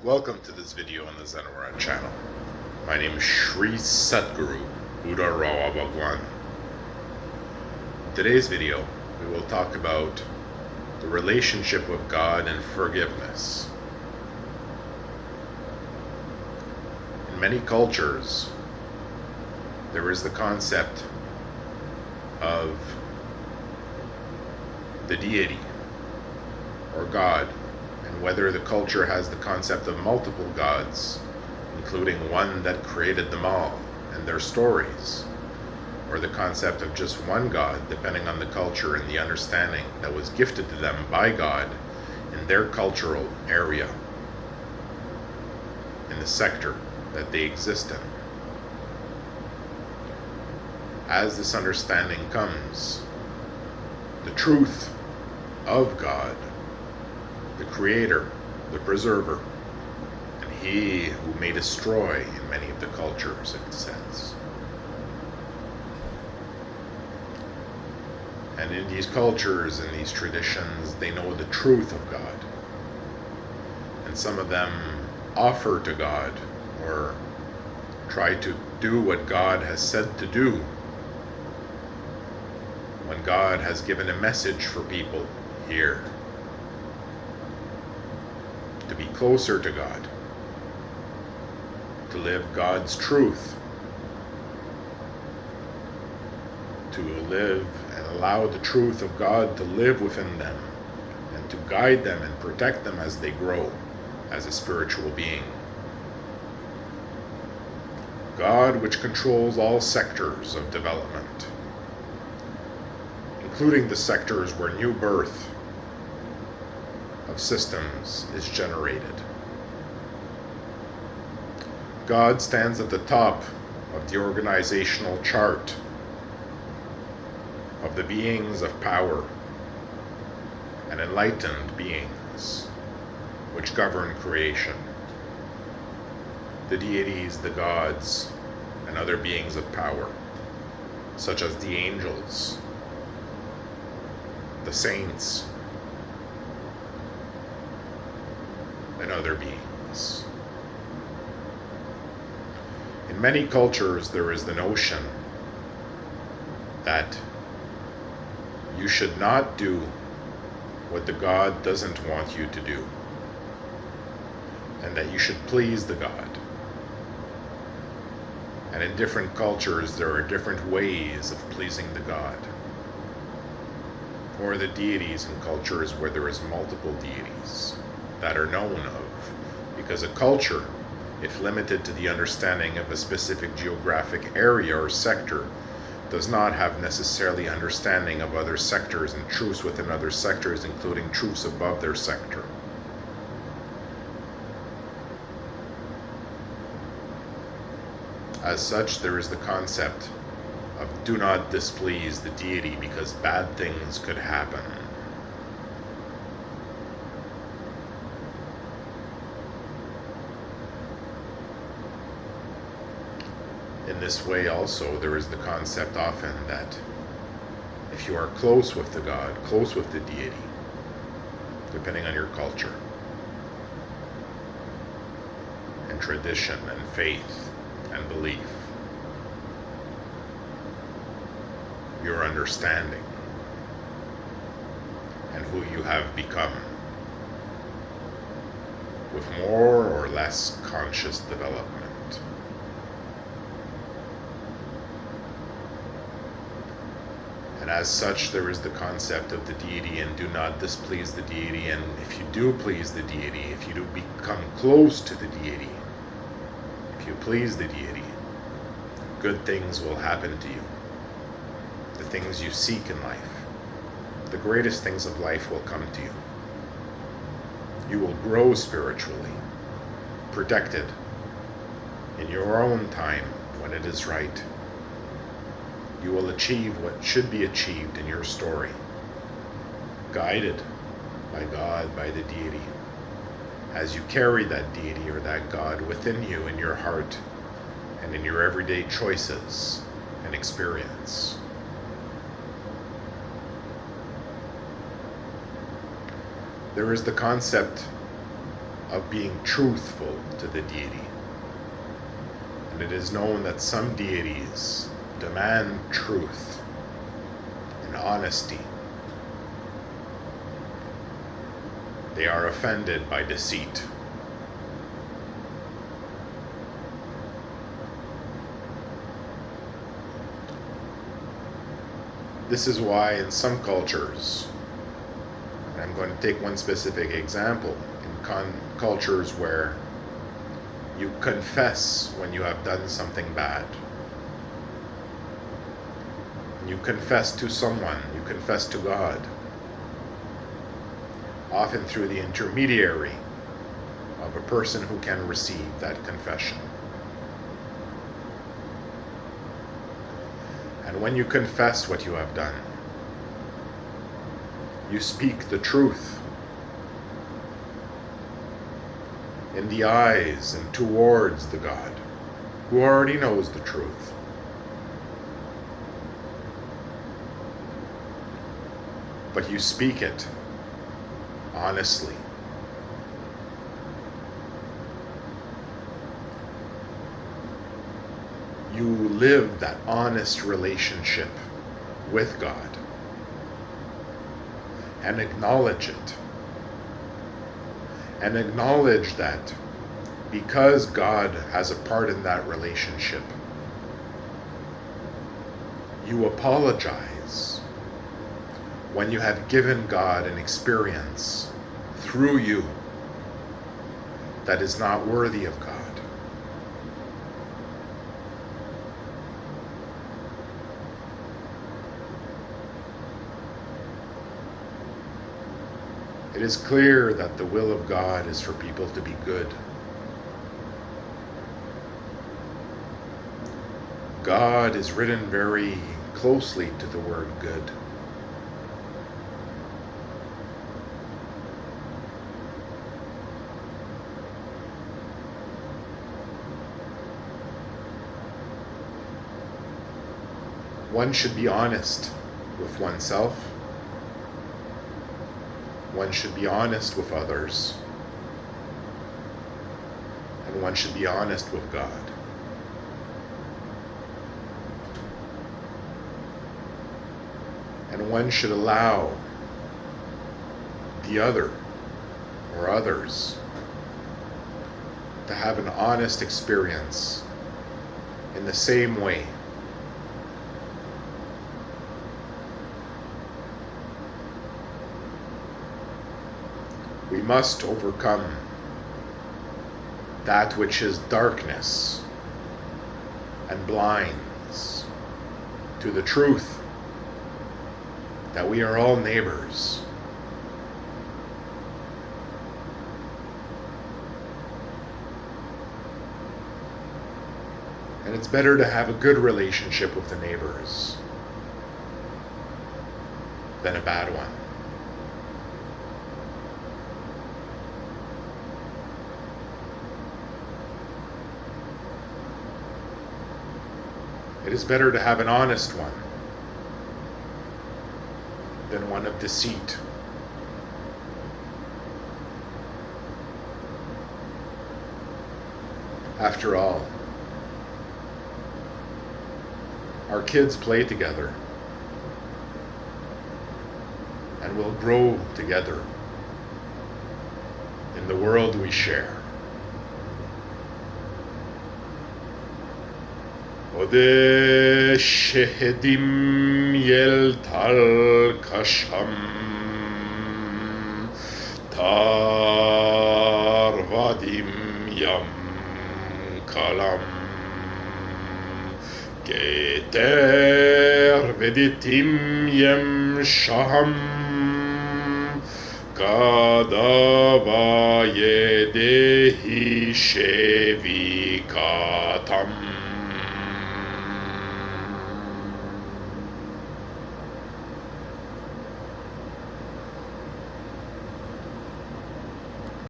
Welcome to this video on the Zenora channel. My name is Sri Satguru Buddha Rawa Bhagwan. In today's video, we will talk about the relationship with God and forgiveness. In many cultures, there is the concept of the deity or God, and whether the culture has the concept of multiple gods, including one that created them all and their stories, or the concept of just one God, depending on the culture and the understanding that was gifted to them by God in their cultural area, in the sector that they exist in. As this understanding comes, the truth of God, the creator, the preserver, and he who may destroy in many of the cultures, it says. And in these cultures and these traditions, they know the truth of God. And some of them offer to God or try to do what God has said to do when God has given a message for people here. To be closer to God, to live God's truth, to live and allow the truth of God to live within them and to guide them and protect them as they grow as a spiritual being. God, which controls all sectors of development, including the sectors where new birth of systems is generated. God stands at the top of the organizational chart of the beings of power and enlightened beings which govern creation. The deities, the gods, and other beings of power, such as the angels, the saints, and other beings. In many cultures, there is the notion that you should not do what the God doesn't want you to do, and that you should please the God. And in different cultures, there are different ways of pleasing the God, or the deities in cultures where there is multiple deities that are known of, because a culture, if limited to the understanding of a specific geographic area or sector, does not have necessarily understanding of other sectors and truths within other sectors, including truths above their sector. As such, there is the concept of do not displease the deity because bad things could happen. In this way also, there is the concept often that if you are close with the God, close with the deity, depending on your culture and tradition and faith and belief, your understanding and who you have become with more or less conscious development. And as such, there is the concept of the deity and do not displease the deity. And if you do please the deity, if you do become close to the deity, if you please the deity, good things will happen to you. The things you seek in life, the greatest things of life will come to you. You will grow spiritually, protected in your own time when it is right. You will achieve what should be achieved in your story, guided by God, by the deity, as you carry that deity or that God within you in your heart and in your everyday choices and experience. There is the concept of being truthful to the deity. And it is known that some deities demand truth and honesty. They are offended by deceit. This is why in some cultures, and I'm going to take one specific example, in cultures where you confess when you have done something bad. You confess to someone, you confess to God, often through the intermediary of a person who can receive that confession. And when you confess what you have done, you speak the truth in the eyes and towards the God who already knows the truth. But you speak it honestly. You live that honest relationship with God and acknowledge it. And acknowledge that because God has a part in that relationship, you apologize when you have given God an experience through you that is not worthy of God. It is clear that the will of God is for people to be good. God is written very closely to the word good. One should be honest with oneself. One should be honest with others. And one should be honest with God. And one should allow the other or others to have an honest experience in the same way. We must overcome that which is darkness and blinds to the truth that we are all neighbors. And it's better to have a good relationship with the neighbors than a bad one. It is better to have an honest one than one of deceit. After all, our kids play together and will grow together in the world we share. Ode shehedim yel tal kasham tarvadim yam kalam keter veditim yem shaham kadava yedehi shevikatam.